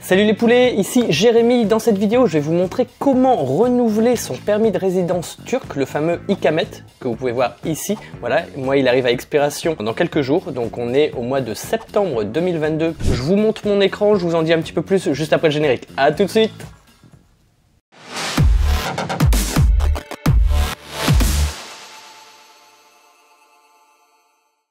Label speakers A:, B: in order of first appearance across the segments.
A: Salut les poulets, ici Jérémy. Dans cette vidéo, je vais vous montrer comment renouveler son permis de résidence turc, le fameux ikamet, que vous pouvez voir ici. Voilà, moi il arrive à expiration dans quelques jours, donc on est au mois de septembre 2022. Je vous montre mon écran, je vous en dis un petit peu plus juste après le générique. A tout de suite.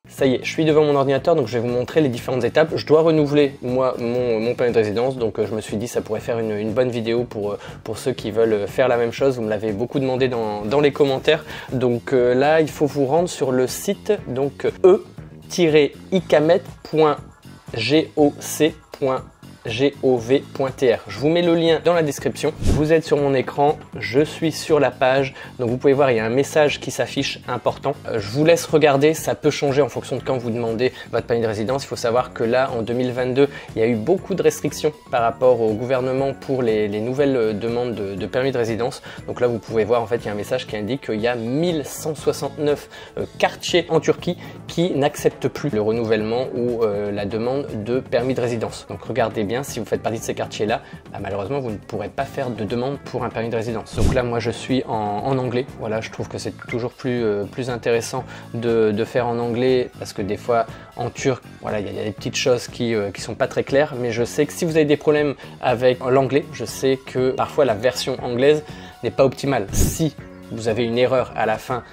A: Ça y est, je suis devant mon ordinateur, donc je vais vous montrer les différentes étapes. Je dois renouveler, moi, mon permis de résidence, donc je me suis dit ça pourrait faire une bonne vidéo pour ceux qui veulent faire la même chose. Vous me l'avez beaucoup demandé dans les commentaires. Donc là, il faut vous rendre sur le site donc e-ikamet.goc.gov.tr. Je vous mets le lien dans la description. Vous êtes sur mon écran, je suis sur la page. Donc vous pouvez voir, il y a un message qui s'affiche important. Je vous laisse regarder, ça peut changer en fonction de quand vous demandez votre permis de résidence. Il faut savoir que là, en 2022, il y a eu beaucoup de restrictions par rapport au gouvernement pour les nouvelles demandes de permis de résidence. Donc là, vous pouvez voir, en fait, il y a un message qui indique qu'il y a 1169 quartiers en Turquie qui n'acceptent plus le renouvellement ou la demande de permis de résidence. Donc regardez bien. Si vous faites partie de ces quartiers-là, malheureusement, vous ne pourrez pas faire de demande pour un permis de résidence. Donc là, moi, je suis en anglais. Voilà, je trouve que c'est toujours plus intéressant de faire en anglais parce que des fois, en turc, voilà, il y a des petites choses qui sont pas très claires. Mais je sais que si vous avez des problèmes avec l'anglais, je sais que parfois la version anglaise n'est pas optimale. Si vous avez une erreur à la fin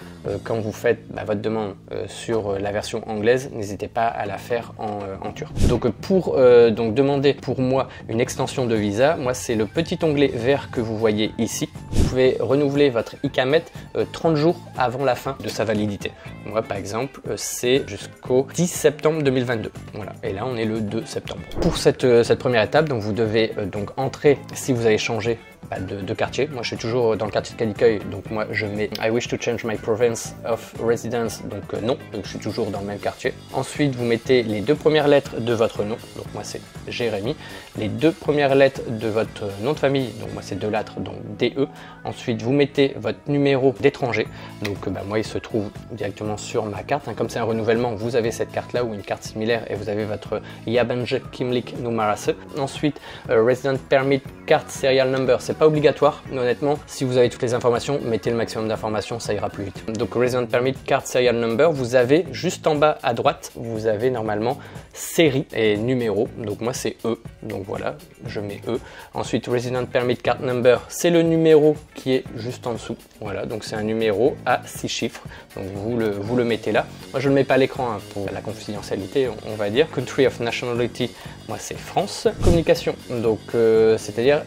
A: quand vous faites votre demande sur la version anglaise, n'hésitez pas à la faire en turc. Donc pour demander pour moi une extension de visa, moi c'est le petit onglet vert que vous voyez ici. Vous pouvez renouveler votre ikamet 30 jours avant la fin de sa validité. Moi par exemple c'est jusqu'au 10 septembre 2022. Voilà. Et là on est le 2 septembre. Pour cette première étape, donc vous devez donc entrer si vous avez changé de quartier. Moi je suis toujours dans le quartier de Kadıköy, donc moi je mets I wish to change my province of residence, donc non, donc je suis toujours dans le même quartier. Ensuite vous mettez les deux premières lettres de votre nom, donc moi c'est Jérémy, les deux premières lettres de votre nom de famille, donc moi c'est deux lettres, donc DE. Ensuite vous mettez votre numéro d'étranger, donc moi il se trouve directement sur ma carte, comme c'est un renouvellement, vous avez cette carte là ou une carte similaire et vous avez votre Yabancı Kimlik Numarası. Ensuite resident permit card serial number, c'est pas obligatoire, honnêtement. Si vous avez toutes les informations, mettez le maximum d'informations, ça ira plus vite. Donc Resident Permit Card Serial Number, vous avez juste en bas à droite, vous avez normalement série et numéro. Donc moi c'est E, donc voilà, je mets E. Ensuite Resident Permit Card Number, c'est le numéro qui est juste en dessous. Voilà, donc c'est un numéro à 6 chiffres. Donc vous le mettez là. Moi je ne le mets pas à l'écran pour la confidentialité, on va dire. Country of Nationality, moi c'est France. Communication, donc c'est-à-dire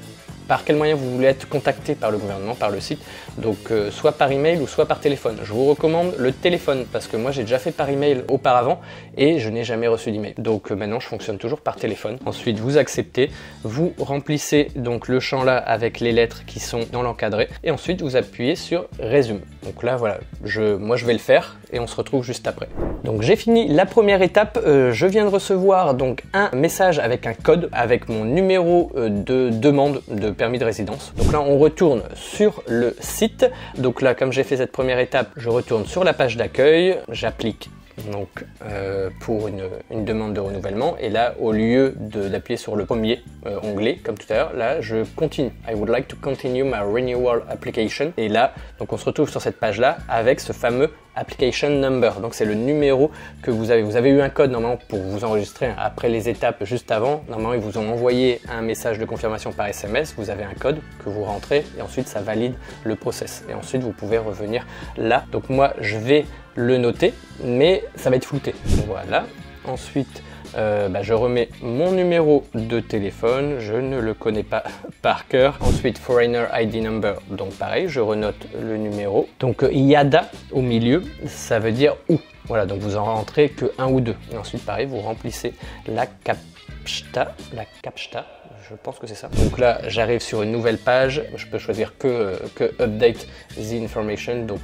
A: par quel moyen vous voulez être contacté par le gouvernement, par le site, donc soit par email ou soit par téléphone. Je vous recommande le téléphone parce que moi j'ai déjà fait par email auparavant et je n'ai jamais reçu d'email. Donc maintenant je fonctionne toujours par téléphone. Ensuite vous acceptez, vous remplissez donc le champ là avec les lettres qui sont dans l'encadré et ensuite vous appuyez sur résume. Donc là voilà, moi je vais le faire et on se retrouve juste après. Donc j'ai fini la première étape, je viens de recevoir donc un message avec un code avec mon numéro de demande de permis de résidence. Donc là on retourne sur le site. Donc là comme j'ai fait cette première étape, je retourne sur la page d'accueil, j'applique donc pour une demande de renouvellement et là au lieu d'appuyer sur le premier onglet comme tout à l'heure, là je continue. I would like to continue my renewal application et là donc on se retrouve sur cette page là avec ce fameux application number. Donc c'est le numéro que vous avez eu un code normalement pour vous enregistrer après les étapes juste avant. Normalement ils vous ont envoyé un message de confirmation par SMS, vous avez un code que vous rentrez et ensuite ça valide le process et ensuite vous pouvez revenir là. Donc moi je vais le noter mais ça va être flouté. Voilà. Ensuite je remets mon numéro de téléphone, je ne le connais pas par cœur. Ensuite Foreigner ID number, donc pareil, je renote le numéro. Donc IADA au milieu, ça veut dire où. Voilà, donc vous en rentrez que un ou deux. Et ensuite pareil, vous remplissez la captcha, je pense que c'est ça. Donc là, j'arrive sur une nouvelle page. Je peux choisir que update the information, donc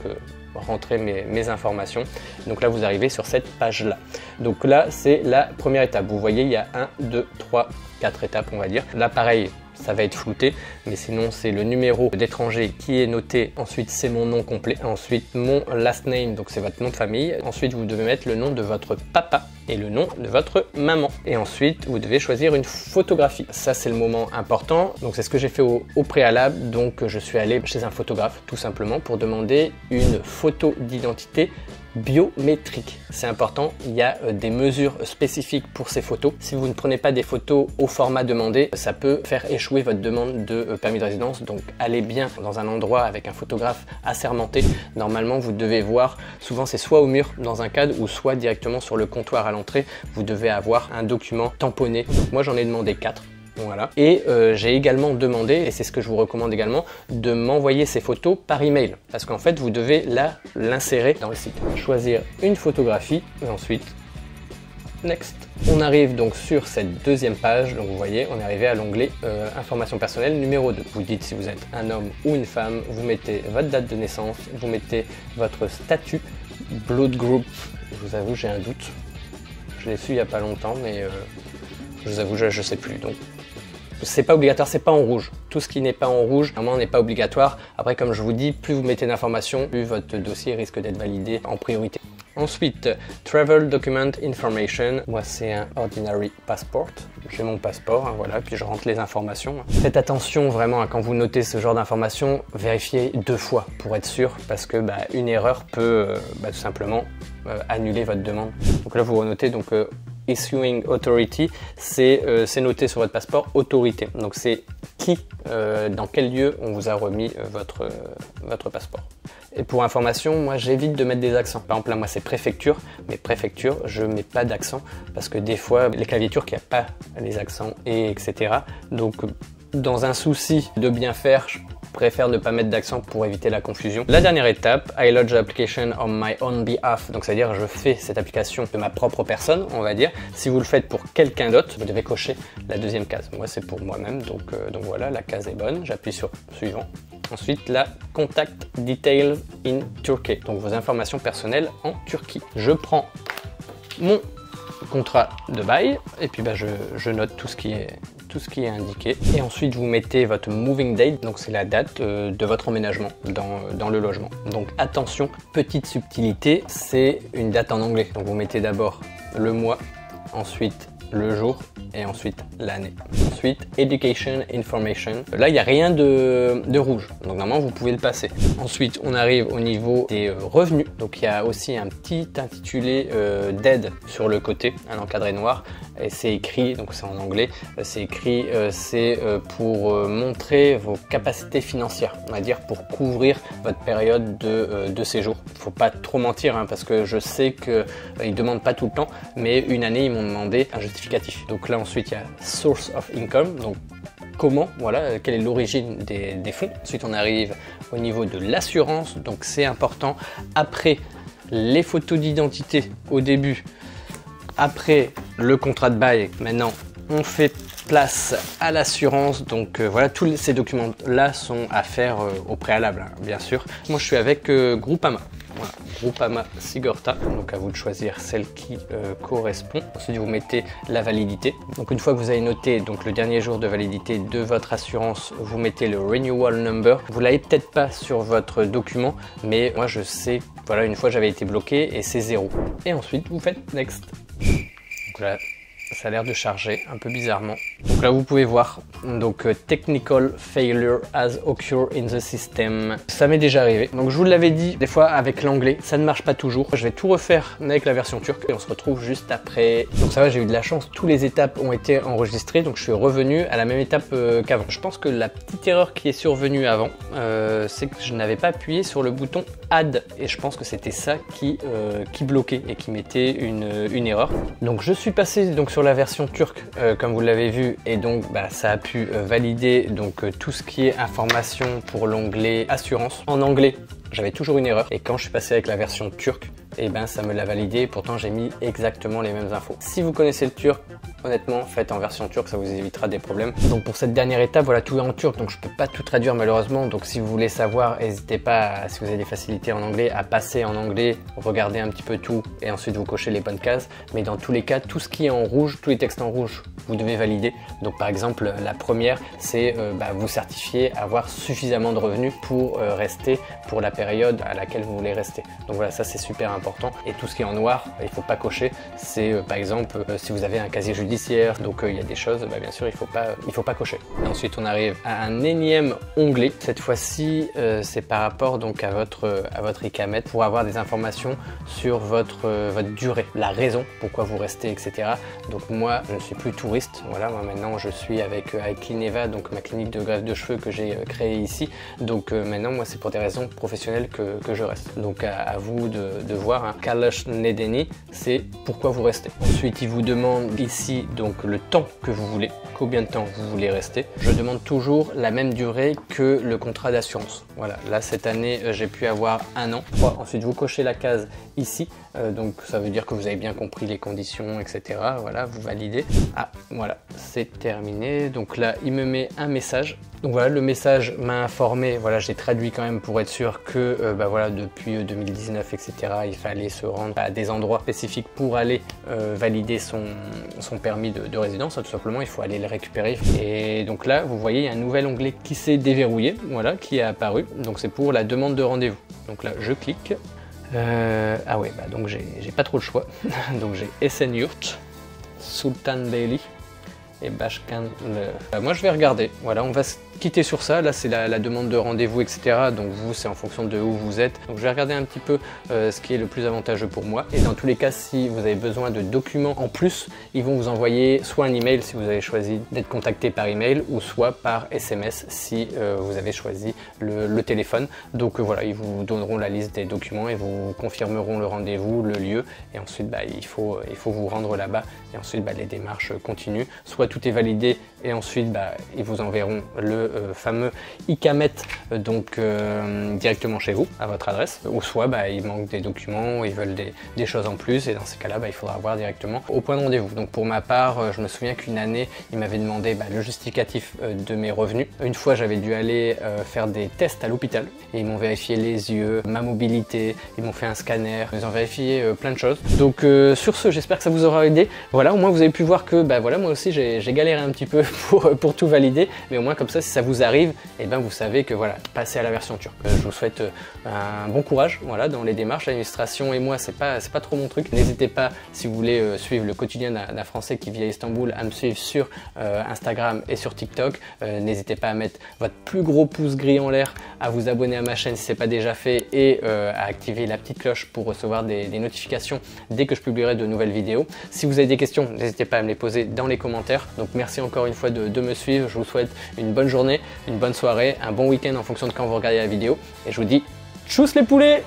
A: rentrer mes informations. Donc là, vous arrivez sur cette page-là. Donc là, c'est la première étape. Vous voyez, il y a 1, 2, 3, 4 étapes, on va dire. Là, pareil, ça va être flouté, mais sinon c'est le numéro d'étranger qui est noté. Ensuite c'est mon nom complet, ensuite mon last name, donc c'est votre nom de famille. Ensuite vous devez mettre le nom de votre papa et le nom de votre maman. Et ensuite, vous devez choisir une photographie. Ça, c'est le moment important. Donc, c'est ce que j'ai fait au préalable. Donc, je suis allé chez un photographe, tout simplement, pour demander une photo d'identité biométrique. C'est important, il y a des mesures spécifiques pour ces photos. Si vous ne prenez pas des photos au format demandé, ça peut faire échouer votre demande de permis de résidence. Donc allez bien dans un endroit avec un photographe assermenté. Normalement, vous devez voir, souvent c'est soit au mur dans un cadre ou soit directement sur le comptoir à l'entrée. Vous devez avoir un document tamponné. Donc, moi, j'en ai demandé 4. Voilà. Et j'ai également demandé, et c'est ce que je vous recommande également, de m'envoyer ces photos par email. Parce qu'en fait, vous devez l'insérer dans le site. Choisir une photographie et ensuite Next. On arrive donc sur cette deuxième page. Donc vous voyez, on est arrivé à l'onglet information personnelle numéro 2. Vous dites si vous êtes un homme ou une femme, vous mettez votre date de naissance, vous mettez votre statut, blood group. Je vous avoue, j'ai un doute. Je l'ai su il n'y a pas longtemps, mais je vous avoue, je sais plus. Donc c'est pas obligatoire, c'est pas en rouge. Tout ce qui n'est pas en rouge, normalement, n'est pas obligatoire. Après, comme je vous dis, plus vous mettez d'informations, plus votre dossier risque d'être validé en priorité. Ensuite, Travel Document Information. Moi, c'est un Ordinary Passport. J'ai mon passeport, hein, voilà, puis je rentre les informations. Faites attention vraiment à quand vous notez ce genre d'informations, vérifiez 2 fois pour être sûr, parce que une erreur peut tout simplement annuler votre demande. Donc là, vous renotez donc Issuing Authority, c'est noté sur votre passeport autorité. Donc c'est qui, dans quel lieu on vous a remis votre passeport. Et pour information, moi j'évite de mettre des accents. Par exemple là, moi c'est préfecture, mais préfecture, je mets pas d'accent parce que des fois les claviers turcs, il n'y a pas les accents etc. Donc dans un souci de bien faire, je préfère ne pas mettre d'accent pour éviter la confusion. La dernière étape, I lodge application on my own behalf. Donc c'est-à-dire je fais cette application de ma propre personne, on va dire. Si vous le faites pour quelqu'un d'autre, vous devez cocher la deuxième case. Moi c'est pour moi-même, donc voilà, la case est bonne. J'appuie sur suivant. Ensuite, la Contact Details in Turkey, donc vos informations personnelles en Turquie. Je prends mon contrat de bail et puis je note tout ce qui est indiqué. Et ensuite, vous mettez votre moving date, donc c'est la date de votre emménagement dans le logement. Donc attention, petite subtilité, c'est une date en anglais. Donc vous mettez d'abord le mois, ensuite le jour et ensuite l'année. Ensuite, Education Information. Là, il n'y a rien de rouge. Donc normalement, vous pouvez le passer. Ensuite, on arrive au niveau des revenus. Donc il y a aussi un petit intitulé d'aide sur le côté, un encadré noir. Et c'est écrit, donc c'est en anglais, c'est écrit, c'est pour montrer vos capacités financières, on va dire pour couvrir votre période de séjour. Il ne faut pas trop mentir, hein, parce que je sais qu'ils ne demandent pas tout le temps, mais une année, ils m'ont demandé un justificatif. Donc là, ensuite, il y a Source of Income, donc comment, voilà, quelle est l'origine des fonds. Ensuite, on arrive au niveau de l'assurance, donc c'est important. Après, les photos d'identité au début, après le contrat de bail, maintenant on fait place à l'assurance. Donc voilà, tous ces documents là sont à faire au préalable, hein, bien sûr. Moi je suis avec Groupama. Voilà, Groupama Sigorta, donc à vous de choisir celle qui correspond. Ensuite vous mettez la validité. Donc une fois que vous avez noté donc le dernier jour de validité de votre assurance, vous mettez le renewal number. Vous l'avez peut-être pas sur votre document, mais moi je sais, voilà, une fois j'avais été bloqué et c'est 0. Et ensuite vous faites next. Donc là, ça a l'air de charger un peu bizarrement. Donc là, vous pouvez voir, donc technical failure has occurred in the system. Ça m'est déjà arrivé. Donc je vous l'avais dit, des fois avec l'anglais, ça ne marche pas toujours. Je vais tout refaire avec la version turque et on se retrouve juste après. Donc ça va, j'ai eu de la chance, toutes les étapes ont été enregistrées, donc je suis revenu à la même étape qu'avant. Je pense que la petite erreur qui est survenue avant, c'est que je n'avais pas appuyé sur le bouton add et je pense que c'était ça qui bloquait et qui mettait une erreur. Donc je suis passé donc sur la version turque comme vous l'avez vu et donc ça a pu valider donc tout ce qui est information pour l'onglet assurance. En anglais j'avais toujours une erreur et quand je suis passé avec la version turque, et ça me l'a validé, pourtant j'ai mis exactement les mêmes infos. Si vous connaissez le turc, honnêtement faites en version turque, ça vous évitera des problèmes. Donc pour cette dernière étape, voilà, tout est en turc, donc je peux pas tout traduire malheureusement. Donc si vous voulez savoir, n'hésitez pas, si vous avez des facilités en anglais, à passer en anglais, regarder un petit peu tout et ensuite vous cochez les bonnes cases. Mais dans tous les cas, tout ce qui est en rouge, tous les textes en rouge, vous devez valider. Donc par exemple, la première, c'est vous certifier avoir suffisamment de revenus pour rester pour la période à laquelle vous voulez rester. Donc voilà, ça c'est super important. important. Et tout ce qui est en noir, il ne faut pas cocher. C'est par exemple si vous avez un casier judiciaire, donc il y a des choses, bien sûr, il faut pas cocher. Et ensuite, on arrive à un énième onglet. Cette fois-ci, c'est par rapport donc à votre Icamet pour avoir des informations sur votre durée, la raison pourquoi vous restez, etc. Donc moi, je ne suis plus touriste. Voilà, moi maintenant, je suis avec Clineva, donc ma clinique de greffe de cheveux que j'ai créée ici. Donc maintenant, moi, c'est pour des raisons professionnelles que je reste. Donc à vous de voir. Hein. Kalash Nedeni, c'est pourquoi vous restez. Ensuite, il vous demande ici donc le temps que vous voulez, combien de temps vous voulez rester. Je demande toujours la même durée que le contrat d'assurance. Voilà, là cette année, j'ai pu avoir 1 an. Ensuite, vous cochez la case ici. Donc ça veut dire que vous avez bien compris les conditions, etc. Voilà, vous validez. Ah, voilà, c'est terminé. Donc là, il me met un message. Donc voilà, le message m'a informé, voilà, j'ai traduit quand même pour être sûr que voilà, depuis 2019, etc., il fallait se rendre à des endroits spécifiques pour aller valider son permis de résidence. Tout simplement, il faut aller le récupérer. Et donc là, vous voyez, il y a un nouvel onglet qui s'est déverrouillé, voilà, qui est apparu. Donc c'est pour la demande de rendez-vous. Donc là, je clique. Ah ouais, donc j'ai pas trop le choix. Donc j'ai Esenyurt, Sultanbeyli et Başkan. Moi je vais regarder, voilà, on va se quitter sur ça. Là c'est la demande de rendez-vous, etc. Donc vous, c'est en fonction de où vous êtes. Donc je vais regarder un petit peu ce qui est le plus avantageux pour moi. Et dans tous les cas, si vous avez besoin de documents en plus, ils vont vous envoyer soit un email si vous avez choisi d'être contacté par email, ou soit par SMS si vous avez choisi le téléphone. Donc voilà, ils vous donneront la liste des documents et vous confirmeront le rendez-vous, le lieu. Et ensuite, il faut vous rendre là-bas. Et ensuite, les démarches continuent. Soit tout est validé et ensuite, ils vous enverront le fameux Icamet directement chez vous, à votre adresse. Ou soit, il manque des documents, ils veulent des choses en plus. Et dans ces cas-là, il faudra voir directement au point de rendez-vous. Donc pour ma part, je me souviens qu'une année, ils m'avaient demandé le justificatif de mes revenus. Une fois, j'avais dû aller faire des tests à l'hôpital. Et ils m'ont vérifié les yeux, ma mobilité, ils m'ont fait un scanner, ils ont vérifié plein de choses. Donc sur ce, j'espère que ça vous aura aidé. Voilà, au moins vous avez pu voir que voilà, moi aussi j'ai galéré un petit peu pour tout valider, mais au moins comme ça, si ça vous arrive, et vous savez que voilà, passez à la version turque. Je vous souhaite un bon courage, voilà, dans les démarches. L'administration et moi, c'est pas trop mon truc. N'hésitez pas, si vous voulez suivre le quotidien d'un Français qui vit à Istanbul, à me suivre sur Instagram et sur TikTok. N'hésitez pas à mettre votre plus gros pouce gris en l'air, à vous abonner à ma chaîne si ce n'est pas déjà fait et à activer la petite cloche pour recevoir des notifications dès que je publierai de nouvelles vidéos. Si vous avez des questions, n'hésitez pas à me les poser dans les commentaires. Donc merci encore une fois de me suivre. Je vous souhaite une bonne journée, une bonne soirée, un bon week-end en fonction de quand vous regardez la vidéo. Et je vous dis tchuss les poulets!